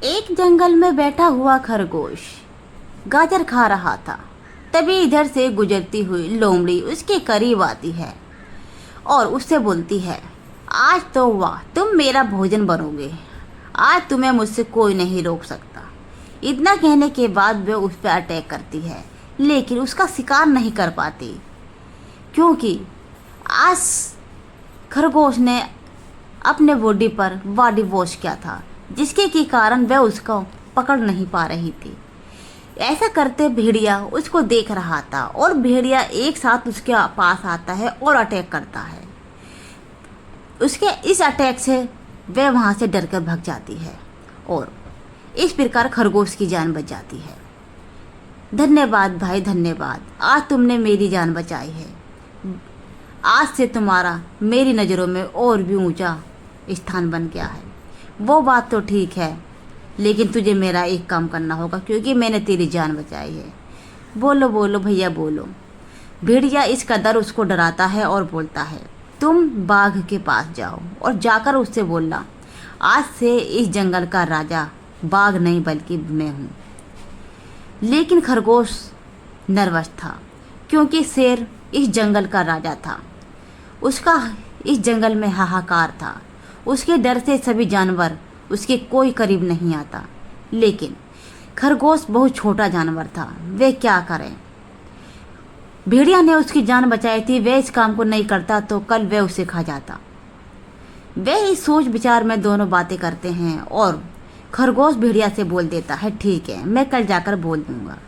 एक जंगल में बैठा हुआ खरगोश गाजर खा रहा था। तभी इधर से गुजरती हुई लोमड़ी उसके करीब आती है और उससे बोलती है, आज तो वाह, तुम मेरा भोजन बनोगे। आज तुम्हें मुझसे कोई नहीं रोक सकता। इतना कहने के बाद वह उस पर अटैक करती है, लेकिन उसका शिकार नहीं कर पाती, क्योंकि आज खरगोश ने अपने बॉडी पर बॉडी वॉश किया था, जिसके के कारण वह उसको पकड़ नहीं पा रही थी। ऐसा करते भेड़िया उसको देख रहा था और भेड़िया एक साथ उसके पास आता है और अटैक करता है। उसके इस अटैक से वह वहाँ से डर कर भाग जाती है और इस प्रकार खरगोश की जान बच जाती है। धन्यवाद भाई, धन्यवाद। आज तुमने मेरी जान बचाई है। आज से तुम्हारा मेरी नज़रों में और भी ऊंचा स्थान बन गया है। वो बात तो ठीक है, लेकिन तुझे मेरा एक काम करना होगा, क्योंकि मैंने तेरी जान बचाई है। बोलो बोलो भैया बोलो। भेड़िया इस कदर उसको डराता है और बोलता है, तुम बाघ के पास जाओ और जाकर उससे बोलना, आज से इस जंगल का राजा बाघ नहीं बल्कि मैं हूँ। लेकिन खरगोश नर्वस था, क्योंकि शेर इस जंगल का राजा था। उसका इस जंगल में हाहाकार था। उसके डर से सभी जानवर उसके कोई करीब नहीं आता। लेकिन खरगोश बहुत छोटा जानवर था, वे क्या करें। भेड़िया ने उसकी जान बचाई थी, वह इस काम को नहीं करता तो कल वह उसे खा जाता। वे इस सोच विचार में दोनों बातें करते हैं और खरगोश भेड़िया से बोल देता है, ठीक है, मैं कल जाकर बोल दूंगा।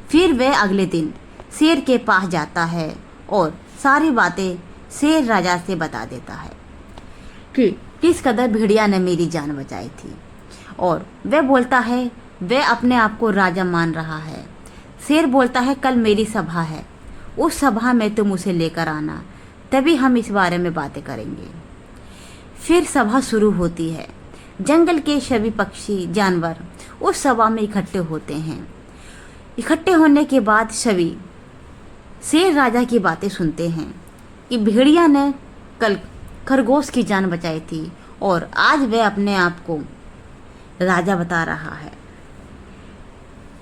फिर वह अगले दिन शेर के पास जाता है और सारी बातें शेर राजा से बता देता है कि किस कदर भेड़िया ने मेरी जान बचाई थी। और वह बोलता है, वह अपने आप को राजा मान रहा है। शेर बोलता है, कल मेरी सभा है, उस सभा में तुम उसे लेकर आना, तभी हम इस बारे में बातें करेंगे। फिर सभा शुरू होती है। जंगल के सभी पक्षी जानवर उस सभा में इकट्ठे होते हैं। इकट्ठे होने के बाद सभी शेर राजा की बातें सुनते हैं कि भेड़िया ने कल खरगोश की जान बचाई थी और आज वह अपने आप को राजा बता रहा है।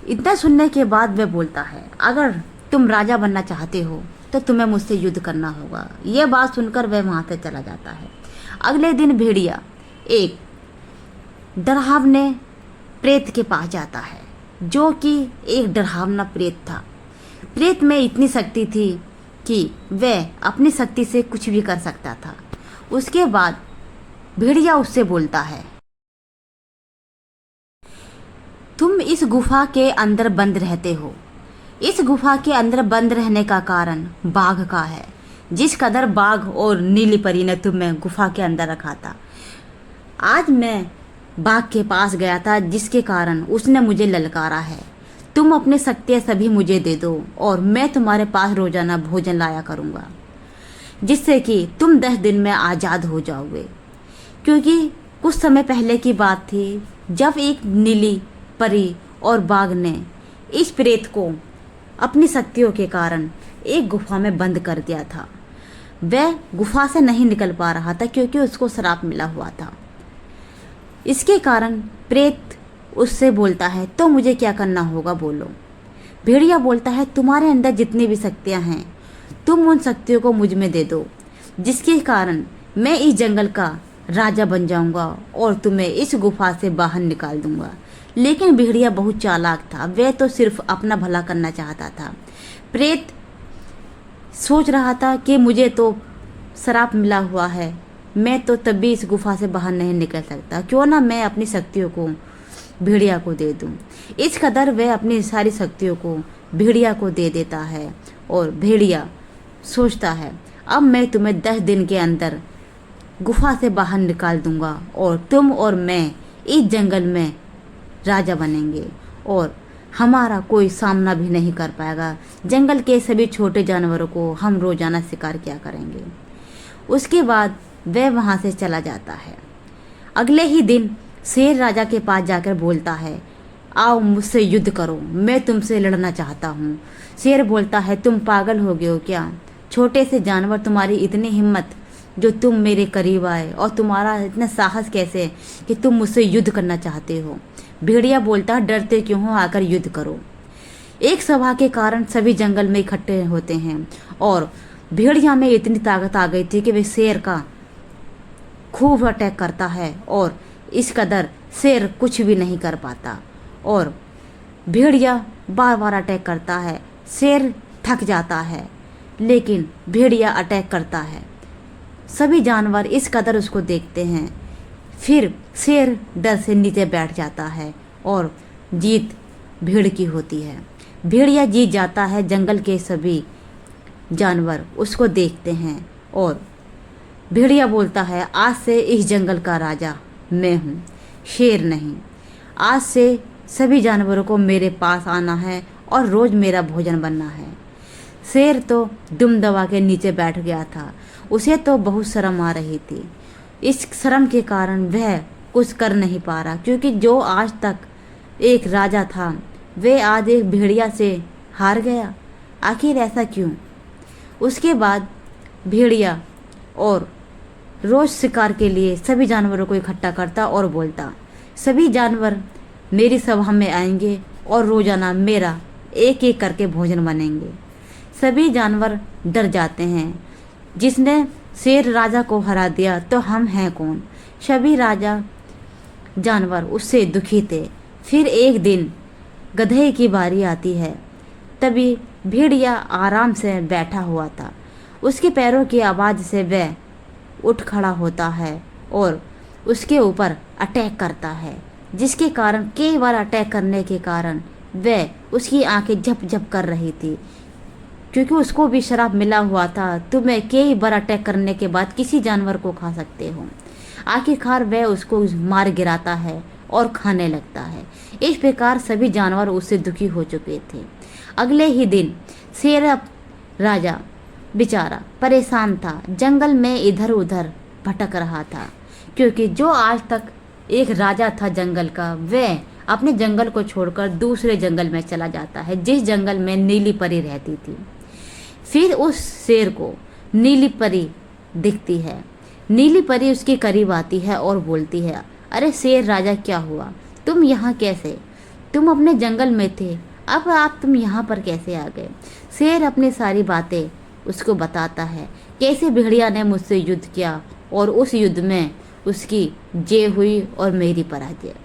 इतना सुनने के बाद वह बोलता है, अगर तुम राजा बनना चाहते हो तो तुम्हें मुझसे युद्ध करना होगा। यह बात सुनकर वह वहाँ से चला जाता है। अगले दिन भेड़िया एक डरावने प्रेत के पास जाता है, जो कि एक डरावना प्रेत था। प्रेत में इतनी शक्ति थी कि वह अपनी शक्ति से कुछ भी कर सकता था। उसके बाद भेड़िया उससे बोलता है, तुम इस गुफा के अंदर बंद रहते हो। इस गुफा के अंदर बंद रहने का कारण बाघ का है। जिस कदर बाघ और नीली परी ने तुम्हें गुफा के अंदर रखा था, आज मैं बाघ के पास गया था, जिसके कारण उसने मुझे ललकारा है। तुम अपनी शक्तियाँ सभी मुझे दे दो और मैं तुम्हारे पास रोजाना भोजन लाया करूँगा, जिससे कि तुम 10 दिन में आज़ाद हो जाओगे। क्योंकि कुछ समय पहले की बात थी, जब एक नीली परी और बाघ ने इस प्रेत को अपनी शक्तियों के कारण एक गुफा में बंद कर दिया था। वह गुफा से नहीं निकल पा रहा था, क्योंकि उसको श्राप मिला हुआ था। इसके कारण प्रेत उससे बोलता है, तो मुझे क्या करना होगा बोलो। भेड़िया बोलता है, तुम्हारे अंदर जितनी भी शक्तियाँ हैं, तुम उन शक्तियों को मुझ में दे दो, जिसके कारण मैं इस जंगल का राजा बन जाऊंगा और तुम्हें इस गुफा से बाहर निकाल दूंगा। लेकिन भेड़िया बहुत चालाक था, वह तो सिर्फ अपना भला करना चाहता था। प्रेत सोच रहा था कि मुझे तो श्राप मिला हुआ है, मैं तो तभी इस गुफा से बाहर नहीं निकल सकता, क्यों ना मैं अपनी शक्तियों को भेड़िया को दे दूं। इस कदर वह अपनी सारी शक्तियों को भेड़िया को दे देता है और भेड़िया सोचता है, अब मैं तुम्हें 10 दिन के अंदर गुफा से बाहर निकाल दूंगा और तुम और मैं इस जंगल में राजा बनेंगे और हमारा कोई सामना भी नहीं कर पाएगा। जंगल के सभी छोटे जानवरों को हम रोजाना शिकार किया करेंगे। उसके बाद वह वहाँ से चला जाता है। अगले ही दिन शेर राजा के पास जाकर बोलता है, आओ मुझसे युद्ध करो, मैं तुमसे लड़ना चाहता हूँ। शेर बोलता है, तुम पागल हो गए हो क्या? छोटे से जानवर, तुम्हारी इतनी हिम्मत जो तुम मेरे करीब आए, और तुम्हारा इतना साहस कैसे कि तुम मुझसे युद्ध करना चाहते हो? भेड़िया बोलता है, डरते क्यों हो, आकर युद्ध करो। एक सभा के कारण सभी जंगल में इकट्ठे होते हैं और भेड़िया में इतनी ताकत आ गई थी कि वे शेर का खूब अटैक करता है और इस कदर शेर कुछ भी नहीं कर पाता और भेड़िया बार बार अटैक करता है। शेर थक जाता है लेकिन भेड़िया अटैक करता है। सभी जानवर इस कदर उसको देखते हैं। फिर शेर डर से नीचे बैठ जाता है और जीत भेड़ की होती है। भेड़िया जीत जाता है। जंगल के सभी जानवर उसको देखते हैं और भेड़िया बोलता है, आज से इस जंगल का राजा मैं हूँ, शेर नहीं। आज से सभी जानवरों को मेरे पास आना है और रोज़ मेरा भोजन बनना है। शेर तो दुम दबा के नीचे बैठ गया था। उसे तो बहुत शर्म आ रही थी। इस शर्म के कारण वह कुछ कर नहीं पा रहा, क्योंकि जो आज तक एक राजा था वह आज एक भेड़िया से हार गया। आखिर ऐसा क्यों? उसके बाद भेड़िया और रोज़ शिकार के लिए सभी जानवरों को इकट्ठा करता और बोलता, सभी जानवर मेरी सभा में आएंगे और रोज़ाना मेरा एक एक करके भोजन बनेंगे। सभी जानवर डर जाते हैं। जिसने शेर राजा को हरा दिया तो हम हैं कौन? सभी राजा जानवर उससे दुखी थे। फिर एक दिन गधे की बारी आती है। तभी भेड़िया आराम से बैठा हुआ था। उसके पैरों की आवाज़ से वह उठ खड़ा होता है और उसके ऊपर अटैक करता है, जिसके कारण कई बार अटैक करने के कारण वह उसकी आंखें झप झप कर रही थी, क्योंकि उसको भी शराब मिला हुआ था। तुम्हें कई बार अटैक करने के बाद किसी जानवर को खा सकते हो। आखिरकार वह उसको मार गिराता है और खाने लगता है। इस प्रकार सभी जानवर उससे दुखी हो चुके थे। अगले ही दिन शेर राजा बेचारा परेशान था। जंगल में इधर उधर भटक रहा था, क्योंकि जो आज तक एक राजा था जंगल का, वह अपने जंगल को छोड़कर दूसरे जंगल में चला जाता है, जिस जंगल में नीली परी रहती थी। फिर उस शेर को नीली परी दिखती है। नीली परी उसके करीब आती है और बोलती है, अरे शेर राजा, क्या हुआ? तुम यहाँ कैसे? तुम अपने जंगल में थे, अब तुम यहाँ पर कैसे आ गए? शेर अपनी सारी बातें उसको बताता है, कैसे भेड़िया ने मुझसे युद्ध किया और उस युद्ध में उसकी जय हुई और मेरी पराजय।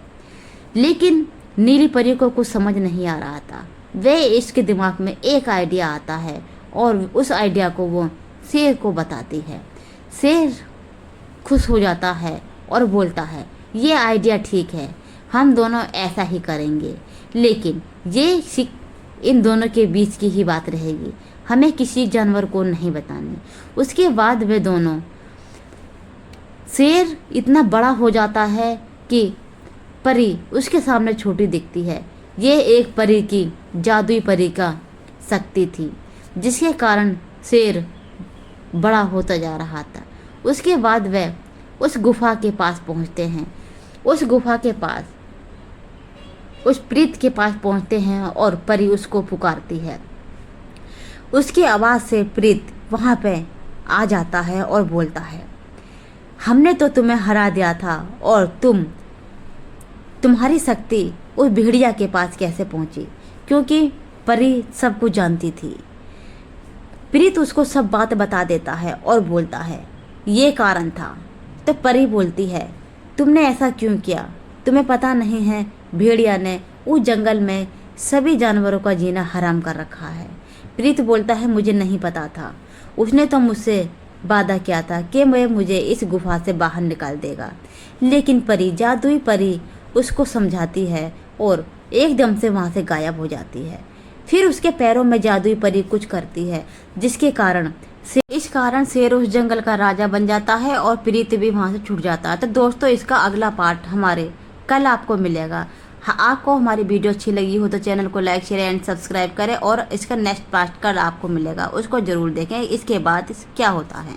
लेकिन नीली परी को कुछ समझ नहीं आ रहा था। वह इसके दिमाग में एक आइडिया आता है और उस आइडिया को वो शेर को बताती है। शेर खुश हो जाता है और बोलता है, ये आइडिया ठीक है, हम दोनों ऐसा ही करेंगे, लेकिन ये इन दोनों के बीच की ही बात रहेगी, हमें किसी जानवर को नहीं बतानी। उसके बाद वे दोनों, शेर इतना बड़ा हो जाता है कि परी उसके सामने छोटी दिखती है। ये एक परी की, जादुई परी का शक्ति थी, जिसके कारण शेर बड़ा होता जा रहा था। उसके बाद वह उस गुफा के पास पहुंचते हैं। उस गुफा के पास उस प्रीत के पास पहुंचते हैं और परी उसको पुकारती है। उसकी आवाज़ से प्रीत वहाँ पे आ जाता है और बोलता है, हमने तो तुम्हें हरा दिया था और तुम्हारी शक्ति उस भेड़िया के पास कैसे पहुँची? क्योंकि परी सब कुछ जानती थी। प्रीत उसको सब बात बता देता है और बोलता है, ये कारण था। तो परी बोलती है, तुमने ऐसा क्यों किया? तुम्हें पता नहीं है भेड़िया ने उस जंगल में सभी जानवरों का जीना हराम कर रखा है। प्रीत बोलता है, मुझे नहीं पता था। उसने तो मुझसे वादा किया था कि वह मुझे इस गुफा से बाहर निकाल देगा। लेकिन परी, जादुई परी उसको समझाती है और एकदम से वहाँ से गायब हो जाती है। फिर उसके पैरों में जादुई परी कुछ करती है, जिसके कारण शेर उस जंगल का राजा बन जाता है और प्रीत भी वहाँ से छूट जाता है। तो दोस्तों, इसका अगला पार्ट हमारे कल आपको मिलेगा। हाँ, आपको हमारी वीडियो अच्छी लगी हो तो चैनल को लाइक, शेयर एंड सब्सक्राइब करें और इसका नेक्स्ट पार्ट कल आपको मिलेगा, उसको ज़रूर देखें। इसके बाद क्या होता है।